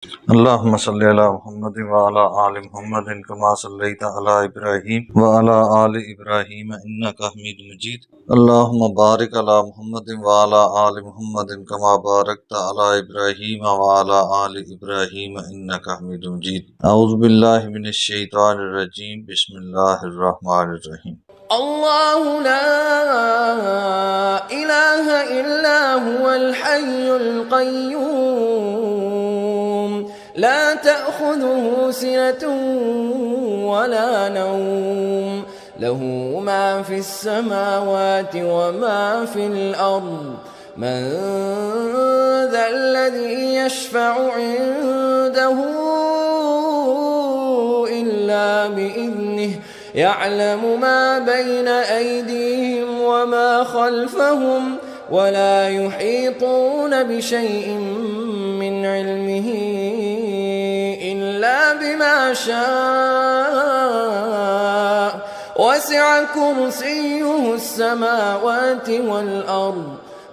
اللهم صل على محمد وعلى آل محمد كما صليت على إبراهيم وعلى آل إبراهيم إنك حميد مجيد. اللهم بارك على محمد وعلى آل محمد كما باركت على إبراهيم وعلى آل إبراهيم إنك حميد مجيد. أعوذ بالله من الشيطان الرجيم. بسم الله الرحمن الرحيم. الله لا إله إلا هو الحي القيوم لا تأخذه سنة ولا نوم له ما في السماوات وما في الأرض من ذا الذي يشفع عنده إلا بإذنه يعلم ما بين أيديهم وما خلفهم ولا يحيطون بشيء من علمه إلا بما شاء وسع كرسيه السماوات والأرض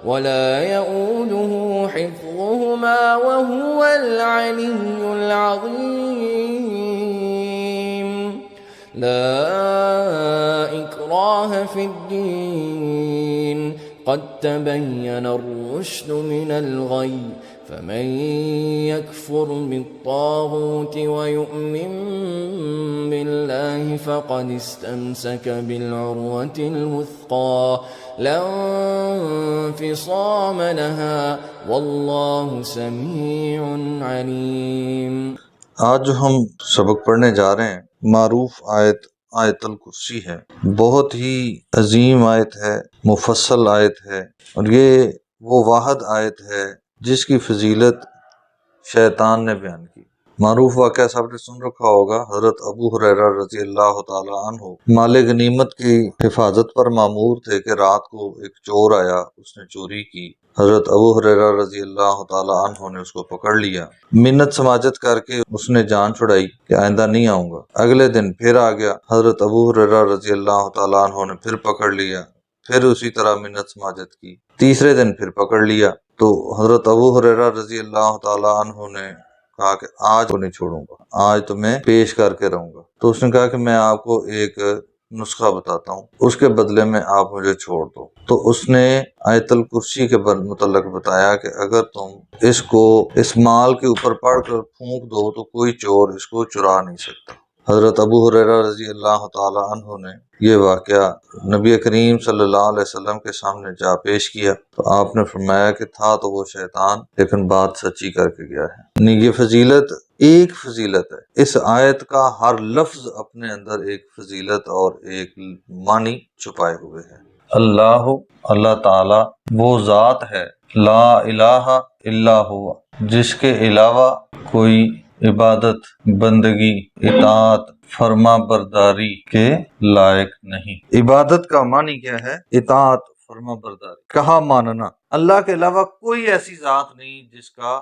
ولا يؤوده حفظهما وهو العلي العظيم. لا إكراه في الدين قد تبين الرشد من الغي فمن يكفر بالطاغوت ويؤمن بالله فقد استمسك بالعروة الوثقى لا انفصام لها والله سميع عليم. آج جو ہم سبق پڑھنے جا رہے ہیں معروف آیت الکرسی ہے. بہت ہی عظیم آیت ہے، مفصل آیت ہے، اور یہ وہ واحد آیت ہے جس کی فضیلت شیطان نے بیان کی. معروف واقعہ سب نے سن رکھا ہوگا. حضرت ابو ہریرہ رضی اللہ تعالی عنہ مال غنیمت کی حفاظت پر مامور تھے کہ رات کو ایک چور آیا، اس نے چوری کی. حضرت ابو ہریرہ رضی اللہ تعالی عنہ نے اس کو پکڑ لیا، منت سماجت کر کے اس نے جان چھڑائی کہ آئندہ نہیں آؤں گا. اگلے دن پھر آ گیا، حضرت ابو ہریرہ رضی اللہ تعالی عنہ نے پھر پکڑ لیا، پھر اسی طرح منت سماجت کی. تیسرے دن پھر پکڑ لیا تو حضرت ابو ہریرہ رضی اللہ تعالی عنہ نے کہا کہ آج کو نہیں چھوڑوں گا، آج تو میں پیش کر کے رہوں گا. تو اس نے کہا کہ میں آپ کو ایک نسخہ بتاتا ہوں، اس کے بدلے میں آپ مجھے چھوڑ دو. تو اس نے آیت الکرسی کے متعلق بتایا کہ اگر تم اس کو اس مال کے اوپر پڑھ کر پھونک دو تو کوئی چور اس کو چرا نہیں سکتا. حضرت ابو ہریرہ رضی اللہ تعالی عنہ نے یہ واقعہ نبی کریم صلی اللہ علیہ وسلم کے سامنے جا پیش کیا تو آپ نے فرمایا کہ تھا تو وہ شیطان لیکن بات سچی کر کے گیا ہے. یعنی یہ فضیلت ایک فضیلت ہے. اس آیت کا ہر لفظ اپنے اندر ایک فضیلت اور ایک معنی چھپائے ہوئے ہے. اللہ تعالی وہ ذات ہے، لا الہ الا ہوا، جس کے علاوہ کوئی عبادت، بندگی، اطاعت، فرما برداری کے لائق نہیں. عبادت کا معنی کیا ہے؟ اطاعت، فرما برداری، کہا ماننا. اللہ کے علاوہ کوئی ایسی ذات نہیں جس کا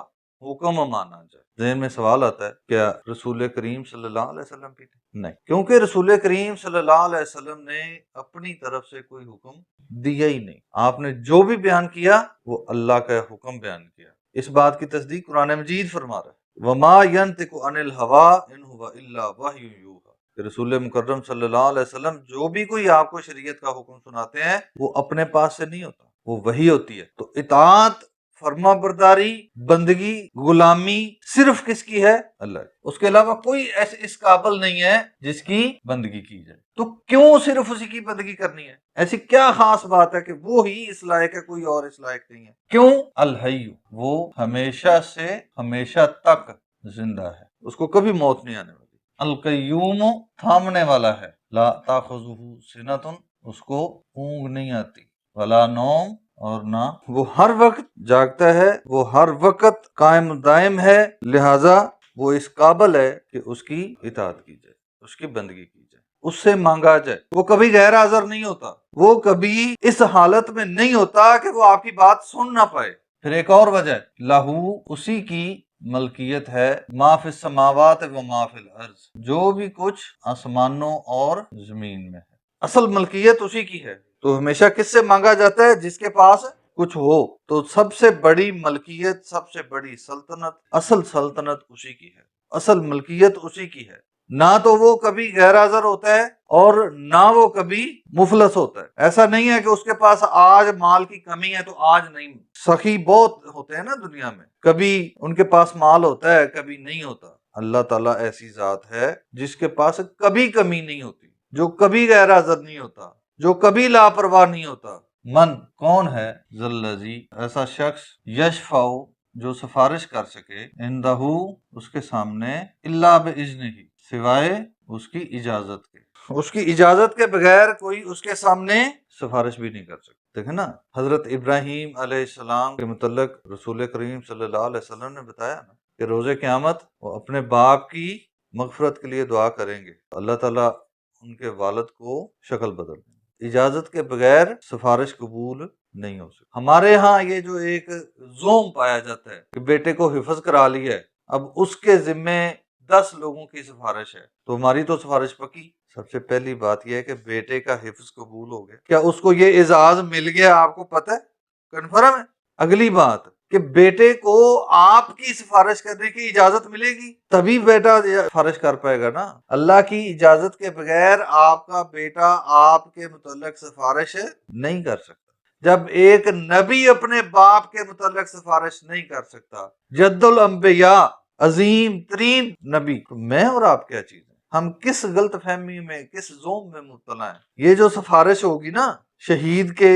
حکم مانا جائے. ذہن میں سوال آتا ہے کیا رسول کریم صلی اللہ علیہ وسلم بھی تھے؟ نہیں، کیونکہ رسول کریم صلی اللہ علیہ وسلم نے اپنی طرف سے کوئی حکم دیا ہی نہیں. آپ نے جو بھی بیان کیا وہ اللہ کا حکم بیان کیا. اس بات کی تصدیق قرآن مجید فرما رہا ہے، وَمَا يَنْطِقُ عَنِ الْهَوَىٰ إِنْ هُوَ إِلَّا وَحْيٌ يُوحَىٰ. کہ رسول مکرم صلی اللہ علیہ وسلم جو بھی کوئی آپ کو شریعت کا حکم سناتے ہیں وہ اپنے پاس سے نہیں ہوتا، وہ وحی ہوتی ہے. تو اطاعت، فرما برداری، بندگی، غلامی صرف کس کی ہے؟ اللہ کی. اس کے علاوہ کوئی ایسے اس قابل نہیں ہے جس کی بندگی کی جائے. تو کیوں صرف اسی کی بندگی کرنی ہے؟ ایسی کیا خاص بات ہے کہ وہ ہی اس لائق ہے، کوئی اور اس لائق نہیں ہے؟ کیوں؟ الحی، وہ ہمیشہ سے ہمیشہ تک زندہ ہے، اس کو کبھی موت نہیں آنے والی. القیوم، تھامنے والا ہے. لا تاخذہ سنۃ، اس کو اونگ نہیں آتی. ولا نوم، اور نہ وہ ہر وقت جاگتا ہے، وہ ہر وقت قائم دائم ہے، لہذا وہ اس قابل ہے کہ اس کی اطاعت کی جائے، اس کی بندگی کی جائے، اس سے مانگا جائے. وہ کبھی غیر حاضر نہیں ہوتا، وہ کبھی اس حالت میں نہیں ہوتا کہ وہ آپ کی بات سن نہ پائے. پھر ایک اور وجہ ہے، لہو، اسی کی ملکیت ہے، ما فی السماوات و ما فی الارض، جو بھی کچھ آسمانوں اور زمین میں ہے. اصل ملکیت اسی کی ہے. تو ہمیشہ کس سے مانگا جاتا ہے؟ جس کے پاس کچھ ہو تو سب سے بڑی ملکیت، سب سے بڑی سلطنت، اصل سلطنت اسی کی ہے، اصل ملکیت اسی کی ہے۔ نہ تو وہ کبھی غیر حاضر ہوتا ہے اور نہ وہ کبھی مفلس ہوتا ہے۔ ایسا نہیں ہے کہ اس کے پاس آج مال کی کمی ہے تو آج نہیں۔ سخی بہت ہوتے ہیں نا دنیا میں، کبھی ان کے پاس مال ہوتا ہے کبھی نہیں ہوتا۔ اللہ تعالیٰ ایسی ذات ہے جس کے پاس کبھی کمی نہیں ہوتی، جو کبھی غیر حاضر نہیں ہوتا، جو کبھی لاپرواہ نہیں ہوتا۔ من کون ہے؟ ذلذی ایسا شخص، یشفع جو سفارش کر سکے، عندہ اس کے سامنے، الا باذنہ سوائے اس کی اجازت کے، اس کی اجازت کے بغیر کوئی اس کے سامنے سفارش بھی نہیں کر سکتا۔ دیکھیں نا، حضرت ابراہیم علیہ السلام کے متعلق رسول کریم صلی اللہ علیہ وسلم نے بتایا نا کہ روز قیامت وہ اپنے باپ کی مغفرت کے لیے دعا کریں گے، اللہ تعالیٰ ان کے والد کو شکل بدل دیں گے، اجازت کے بغیر سفارش قبول نہیں ہو سکتی۔ ہمارے ہاں یہ جو ایک زوم پایا جاتا ہے کہ بیٹے کو حفظ کرا لیا ہے، اب اس کے ذمے 10 لوگوں کی سفارش ہے، تو ہماری تو سفارش پکی۔ سب سے پہلی بات یہ ہے کہ بیٹے کا حفظ قبول ہو گیا، کیا اس کو یہ اعزاز مل گیا؟ آپ کو پتہ ہے، کنفرم ہے۔ اگلی بات کہ بیٹے کو آپ کی سفارش کرنے کی اجازت ملے گی تبھی بیٹا سفارش کر پائے گا نا۔ اللہ کی اجازت کے بغیر آپ کا بیٹا آپ کے متعلق سفارش نہیں کر سکتا۔ جب ایک نبی اپنے باپ کے متعلق سفارش نہیں کر سکتا، جد الانبیاء، عظیم ترین نبی، تو میں اور آپ کیا چیز ہے؟ ہم کس غلط فہمی میں، کس زوم میں مبتلا ہیں؟ یہ جو سفارش ہوگی نا شہید کے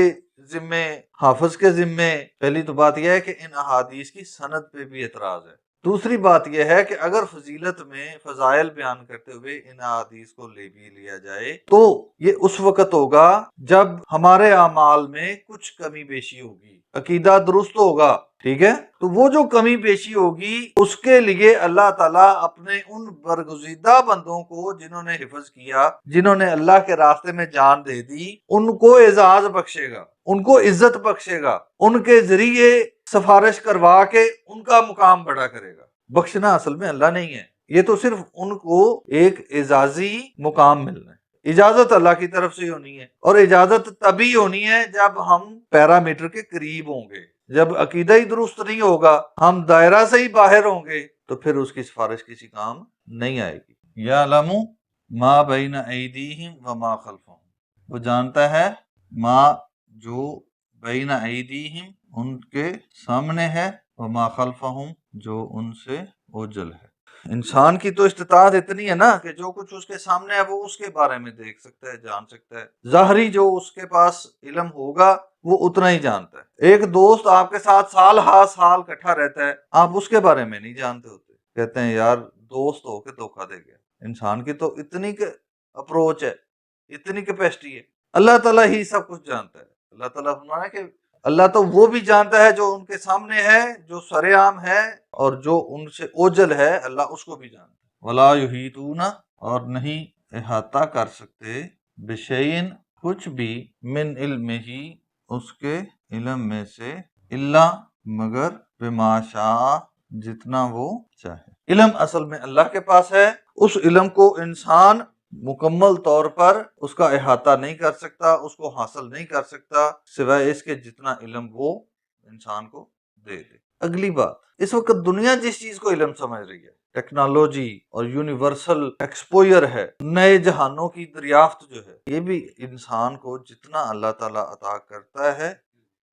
ذمے، حافظ کے ذمے، پہلی تو بات یہ ہے کہ ان احادیث کی سند پہ بھی اعتراض ہے۔ دوسری بات یہ ہے کہ اگر فضیلت میں فضائل بیان کرتے ہوئے ان احادیث کو لے بھی لیا جائے تو یہ اس وقت ہوگا جب ہمارے اعمال میں کچھ کمی بیشی ہوگی، عقیدہ درست ہوگا، ٹھیک ہے؟ تو وہ جو کمی بیشی ہوگی اس کے لیے اللہ تعالیٰ اپنے ان برگزیدہ بندوں کو جنہوں نے حفظ کیا، جنہوں نے اللہ کے راستے میں جان دے دی، ان کو اعزاز بخشے گا، ان کو عزت بخشے گا، ان کے ذریعے سفارش کروا کے ان کا مقام بڑا کرے گا۔ بخشنا اصل میں اللہ نہیں ہے، یہ تو صرف ان کو ایک اعزازی مقام ملنا ہے۔ اجازت اللہ کی طرف سے ہونی ہے، اور اجازت تبھی ہونی ہے جب ہم پیرامیٹر کے قریب ہوں گے۔ جب عقیدہ ہی درست نہیں ہوگا، ہم دائرہ سے ہی باہر ہوں گے، تو پھر اس کی سفارش کسی کام نہیں آئے گی۔ یعلم ما بین ایدیہم وما خلفہم، وہ جانتا ہے ما جو بین ایدیہم ان کے سامنے ہے، وما خلفہم جو ان سے اوجل ہے۔ انسان کی تو استطاعت اتنی ہے نا کہ جو کچھ اس کے سامنے ہے وہ اس کے بارے میں دیکھ سکتا ہے، جان سکتا ہے۔ ظاہری جو اس کے پاس علم ہوگا وہ اتنا ہی جانتا ہے۔ ایک دوست آپ کے ساتھ سال ہا سال کٹھا رہتا ہے، آپ اس کے بارے میں نہیں جانتے ہوتے، کہتے ہیں یار دوست ہو کے دھوکہ دے گیا۔ انسان کی تو اتنی اپروچ ہے، اتنی کیپیسٹی ہے۔ اللہ تعالیٰ ہی سب کچھ جانتا ہے۔ اللہ تعالیٰ فرمایا کہ اللہ تو وہ بھی جانتا ہے جو ان کے سامنے ہے، جو سر عام ہے، اور جو ان سے اوجل ہے اللہ اس کو بھی جانتا ہے۔ ولا یحیطون، اور نہیں احاطہ کر سکتے، بشیء کچھ بھی، من علمہ اس کے علم میں سے، الا مگر، بما شاء جتنا وہ چاہے۔ علم اصل میں اللہ کے پاس ہے، اس علم کو انسان مکمل طور پر اس کا احاطہ نہیں کر سکتا، اس کو حاصل نہیں کر سکتا سوائے اس کے جتنا علم وہ انسان کو دے دے۔ اگلی بات، اس وقت دنیا جس چیز کو علم سمجھ رہی ہے، ٹیکنالوجی اور یونیورسل ایکسپوئر ہے، نئے جہانوں کی دریافت جو ہے، یہ بھی انسان کو جتنا اللہ تعالیٰ عطا کرتا ہے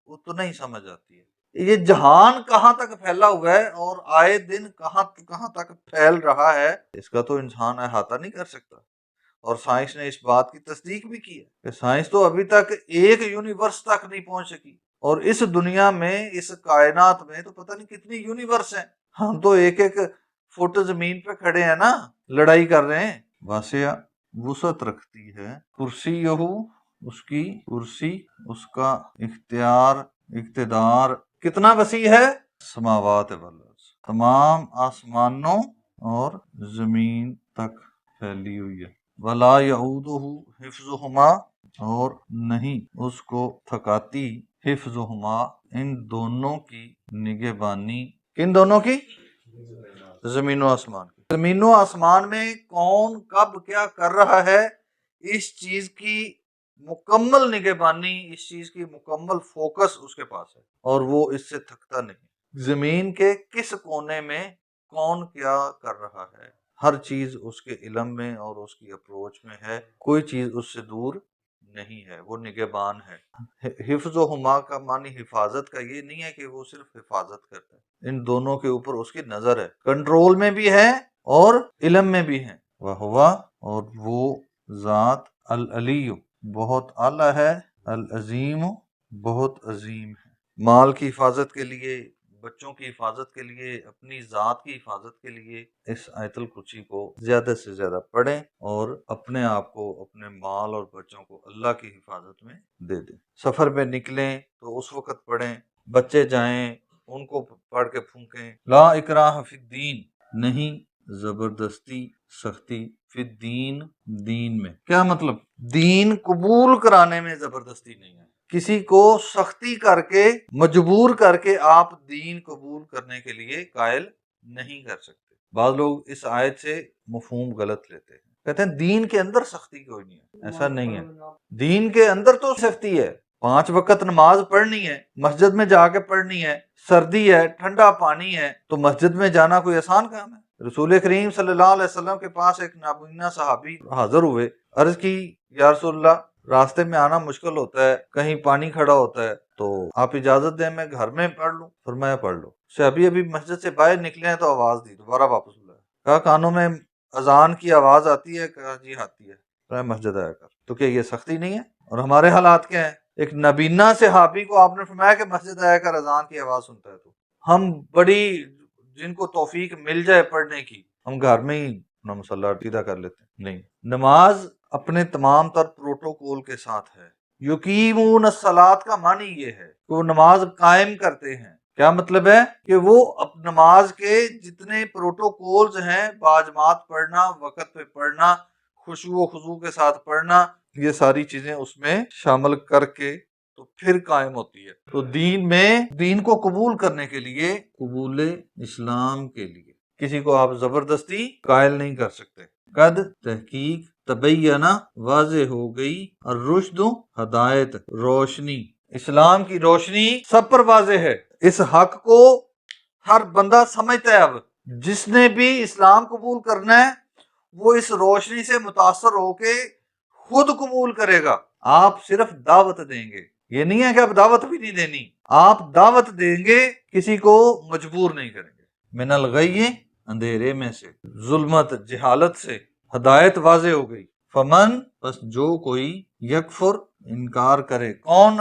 اتنا ہی سمجھ آتی ہے۔ یہ جہان کہاں تک پھیلا ہوا ہے اور آئے دن کہاں تک پھیل رہا ہے، اس کا تو انسان احاطہ نہیں کر سکتا۔ اور سائنس نے اس بات کی تصدیق بھی کی ہے کہ سائنس تو ابھی تک ایک یونیورس تک نہیں پہنچ سکی، اور اس دنیا میں، اس کائنات میں تو پتہ نہیں کتنی یونیورس ہیں، ہم تو ایک ایک فٹ زمین پہ کھڑے ہیں نا، لڑائی کر رہے ہیں۔ واسعہ وسعت رکھتی ہے، کرسی یہو اس کی کرسی، اس کا اقتدار کتنا وسیع ہے، سماوات والارض تمام آسمانوں اور زمین تک پھیلی ہوئی ہے۔ ولا یعودہ حفظہما، اور نہیں اس کو تھکاتی، حفظہما ان دونوں کی نگہبانی، کن دونوں کی؟ زمین و آسمان کی۔ زمین و آسمان میں کون کب کیا کر رہا ہے، اس چیز کی مکمل نگہبانی، اس چیز کی مکمل فوکس اس کے پاس ہے، اور وہ اس سے تھکتا نہیں۔ زمین کے کس کونے میں کون کیا کر رہا ہے، ہر چیز اس کے علم میں اور اس کی اپروچ میں ہے، کوئی چیز اس سے دور نہیں ہے، وہ نگہبان ہے۔ حفظ و حما کا معنی حفاظت کا یہ نہیں ہے کہ وہ صرف حفاظت کرتا ہے، ان دونوں کے اوپر اس کی نظر ہے، کنٹرول میں بھی ہے اور علم میں بھی ہے۔ وَهُوَ، اور وہ ذات، العلی، بہت اعلیٰ ہے، العظیم، بہت عظیم ہے۔ مال کی حفاظت کے لیے، بچوں کی حفاظت کے لیے، اپنی ذات کی حفاظت کے لیے اس آیت الکرسی کو زیادہ سے زیادہ پڑھیں اور اپنے آپ کو، اپنے مال اور بچوں کو اللہ کی حفاظت میں دے دیں۔ سفر پہ نکلیں تو اس وقت پڑھیں، بچے جائیں ان کو پڑھ کے پھونکیں۔ لا اکراہ فی الدین، نہیں زبردستی، سختی، فی الدین، دین میں۔ کیا مطلب؟ دین قبول کرانے میں زبردستی نہیں ہے، کسی کو سختی کر کے، مجبور کر کے آپ دین قبول کرنے کے لیے قائل نہیں کر سکتے۔ بعض لوگ اس آیت سے مفہوم غلط لیتے ہیں، کہتے ہیں دین کے اندر سختی کوئی نہیں ہے۔ ایسا نہیں ہے، دین کے اندر تو سختی ہے، 5 وقت نماز پڑھنی ہے، مسجد میں جا کے پڑھنی ہے، سردی ہے، ٹھنڈا پانی ہے، تو مسجد میں جانا کوئی آسان کام ہے؟ رسول کریم صلی اللہ علیہ وسلم کے پاس ایک نابینا صحابی حاضر ہوئے، عرض کی یا رسول اللہ راستے میں آنا مشکل ہوتا ہے، کہیں پانی کھڑا ہوتا ہے، تو آپ اجازت دیں میں گھر میں پڑھ لوں؟ فرمایا پڑھ لو۔ صحابی ابھی مسجد سے باہر نکلے ہیں تو آواز دی، دوبارہ واپس بلایا، کہا کانوں میں اذان کی آواز آتی ہے؟ کہا جی آتی ہے۔ فرمایا مسجد آیا کر۔ تو کیا یہ سختی نہیں ہے؟ اور ہمارے حالات کیا ہیں؟ ایک نابینا صحابی کو آپ نے فرمایا کہ مسجد آیا کر اذان کی آواز سنتا ہے، تو ہم بڑی، جن کو توفیق مل جائے پڑھنے کی، ہم گھر میں ہی اپنا مصلی عقیدہ کر لیتے ہیں۔ نہیں، نماز اپنے تمام تر پروٹوکول کے ساتھ ہے۔ یقیمون الصلاۃ کا معنی یہ ہے کہ وہ نماز قائم کرتے ہیں۔ کیا مطلب ہے؟ کہ وہ نماز کے جتنے پروٹوکولز ہیں، باجماعت پڑھنا، وقت پہ پڑھنا، خشوع و خضوع کے ساتھ پڑھنا، یہ ساری چیزیں اس میں شامل کر کے تو پھر قائم ہوتی ہے۔ تو دین میں، دین کو قبول کرنے کے لیے، قبول اسلام کے لیے کسی کو آپ زبردستی قائل نہیں کر سکتے۔ قد، تحقیق، تبینہ، واضح ہو گئی، الرشد، ہدایت، روشنی، اسلام کی روشنی سب پر واضح ہے، اس حق کو ہر بندہ سمجھتا ہے۔ اب جس نے بھی اسلام قبول کرنا ہے وہ اس روشنی سے متاثر ہو کے خود قبول کرے گا، آپ صرف دعوت دیں گے۔ یہ نہیں ہے کہ آپ دعوت بھی نہیں دینی، آپ دعوت دیں گے، کسی کو مجبور نہیں کریں گے۔ من الغی، اندھیرے میں سے، ظلمت، جہالت سے، ہدایت واضح ہو گئی۔ فمن، بس جو کوئی، یکفر، انکار کرے، کون؟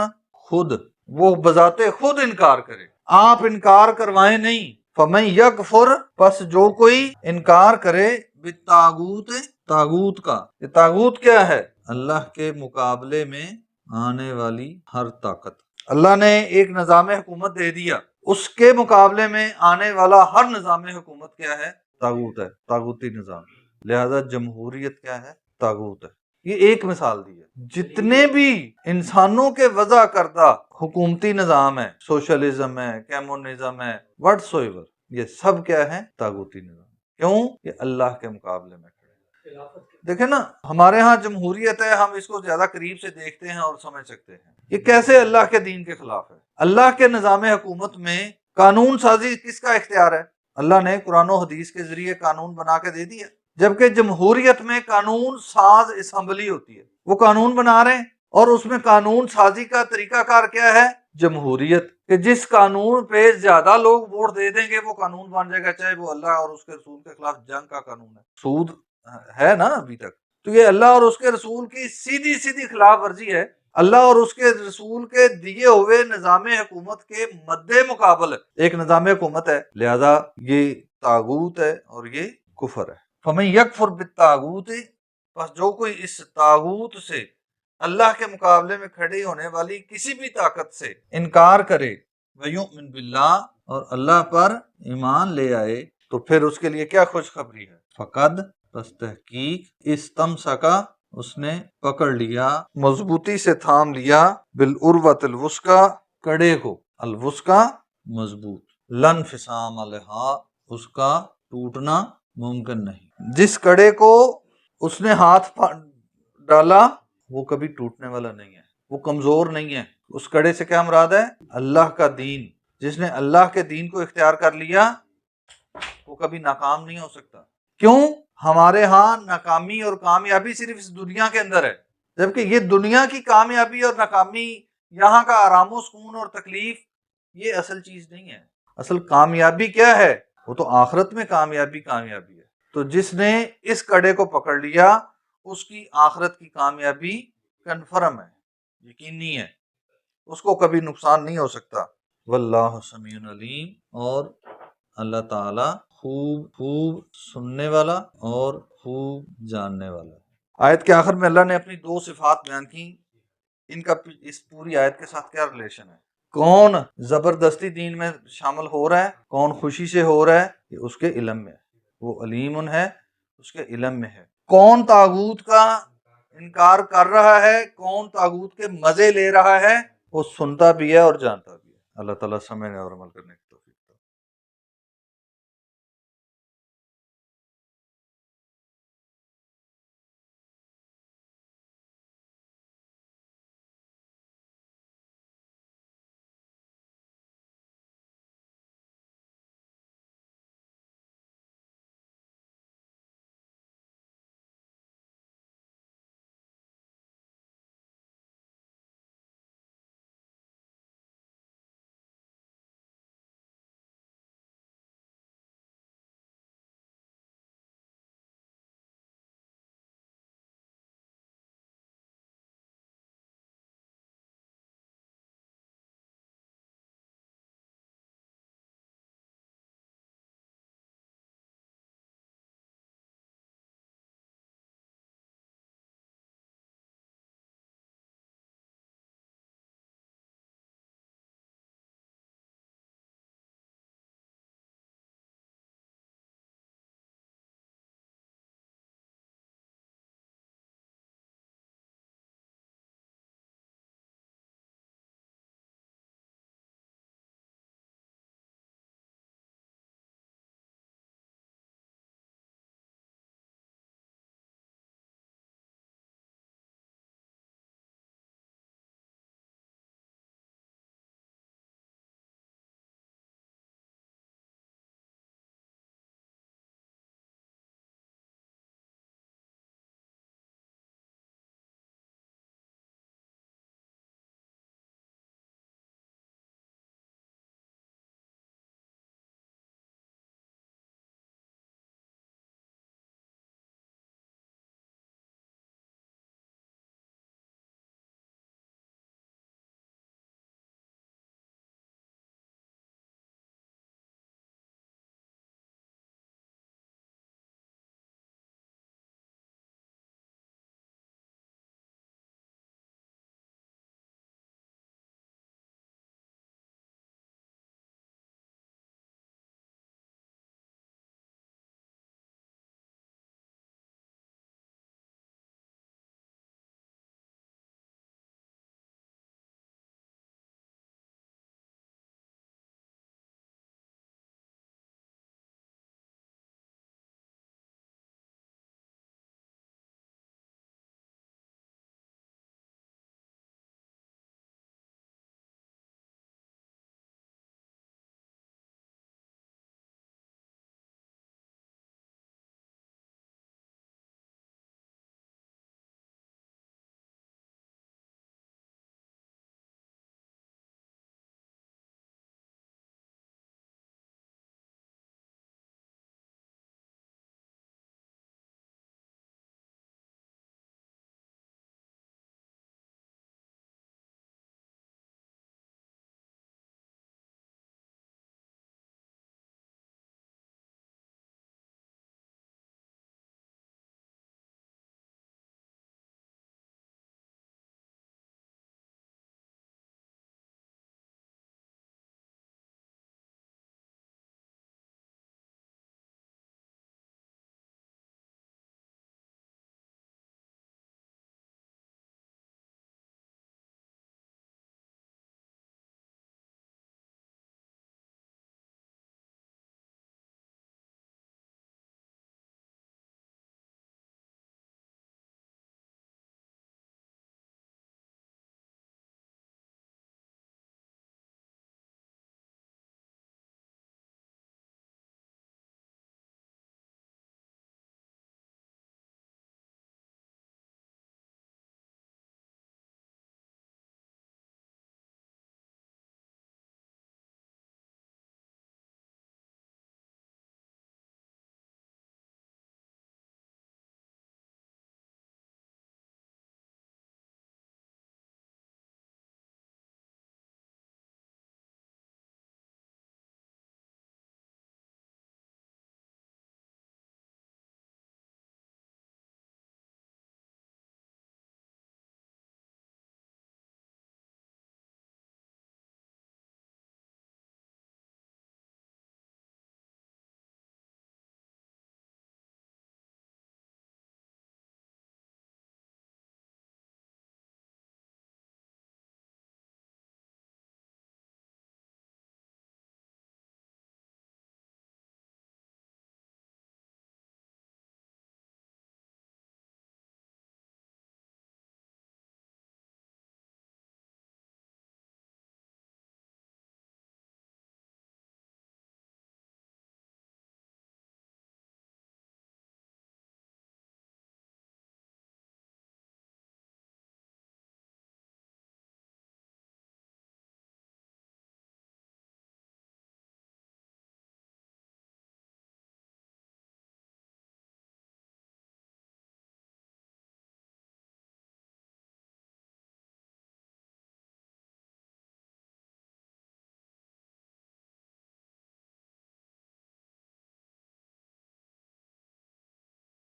خود، وہ بذات خود انکار کرے، آپ انکار کروائیں نہیں۔ فمن یکفر، پس جو کوئی انکار کرے، بالطاغوت، طاغوت کا۔ یہ طاغوت کیا ہے؟ اللہ کے مقابلے میں آنے والی ہر طاقت۔ اللہ نے ایک نظام حکومت دے دیا، اس کے مقابلے میں آنے والا ہر نظام حکومت کیا ہے؟ طاغوت ہے، طاغوتی نظام۔ لہذا جمہوریت کیا ہے؟ طاغوت ہے۔ یہ ایک مثال دی ہے۔ جتنے بھی انسانوں کے وضع کردہ حکومتی نظام ہے، سوشلزم ہے، کمیونزم ہے، واٹ سو ایور، یہ سب کیا ہے؟ طاغوتی نظام۔ کیوں؟ یہ اللہ کے مقابلے میں کھڑے ہیں۔ دیکھیں نا، ہمارے ہاں جمہوریت ہے، ہم اس کو زیادہ قریب سے دیکھتے ہیں اور سمجھ سکتے ہیں یہ کیسے اللہ کے دین کے خلاف ہے۔ اللہ کے نظام حکومت میں قانون سازی کس کا اختیار ہے؟ اللہ نے قرآن و حدیث کے ذریعے قانون بنا کے دے دیا، جبکہ جمہوریت میں قانون ساز اسمبلی ہوتی ہے، وہ قانون بنا رہے ہیں، اور اس میں قانون سازی کا طریقہ کار کیا ہے؟ جمہوریت، کہ جس قانون پہ زیادہ لوگ ووٹ دے دیں گے وہ قانون بن جائے گا، چاہے وہ اللہ اور اس کے رسول کے خلاف جنگ کا قانون ہے۔ سود ہے نا ابھی تک، تو یہ اللہ اور اس کے رسول کی سیدھی سیدھی خلاف ورزی ہے۔ اللہ اور اس کے رسول کے دیے ہوئے نظام حکومت کے مد مقابل ایک نظام حکومت ہے، لہذا یہ طاغوت ہے اور یہ کفر ہے۔ فمن یکفر بالطاغوت، پس جو کوئی اس طاغوت سے، اللہ کے مقابلے میں کھڑی ہونے والی کسی بھی طاقت سے انکار کرے، ویؤمن باللہ، اور اللہ پر ایمان لے آئے، تو پھر اس کے لیے کیا خوشخبری ہے؟ فقد، پس تحقیق، استمسکا، اس نے پکڑ لیا، مضبوطی سے تھام لیا، بالعروۃ الوثقی، کڑے کو، الوثقی، مضبوط، لا انفصام لہا، اس کا ٹوٹنا ممکن نہیں۔ جس کڑے کو اس نے ہاتھ ڈالا وہ کبھی ٹوٹنے والا نہیں ہے، وہ کمزور نہیں ہے۔ اس کڑے سے کیا مراد ہے؟ اللہ کا دین۔ جس نے اللہ کے دین کو اختیار کر لیا وہ کبھی ناکام نہیں ہو سکتا۔ کیوں؟ ہمارے ہاں ناکامی اور کامیابی صرف اس دنیا کے اندر ہے، جبکہ یہ دنیا کی کامیابی اور ناکامی، یہاں کا آرام و سکون اور تکلیف، یہ اصل چیز نہیں ہے۔ اصل کامیابی کیا ہے؟ وہ تو آخرت میں کامیابی ہے۔ تو جس نے اس کڑے کو پکڑ لیا اس کی آخرت کی کامیابی کنفرم ہے، یقینی ہے، اس کو کبھی نقصان نہیں ہو سکتا۔ واللہ سمیع علیم، اور اللہ تعالی خوب سننے والا اور خوب جاننے والا ہے۔ آیت کے آخر میں اللہ نے اپنی دو صفات بیان کی، ان کا اس پوری آیت کے ساتھ کیا ریلیشن ہے؟ کون زبردستی دین میں شامل ہو رہا ہے، کون خوشی سے ہو رہا ہے، یہ اس کے علم میں ہے، وہ علیم ہے، اس کے علم میں ہے۔ کون طاغوت کا انکار کر رہا ہے، کون طاغوت کے مزے لے رہا ہے، وہ سنتا بھی ہے اور جانتا بھی ہے۔ اللہ تعالیٰ سمجھنے اور عمل کرنے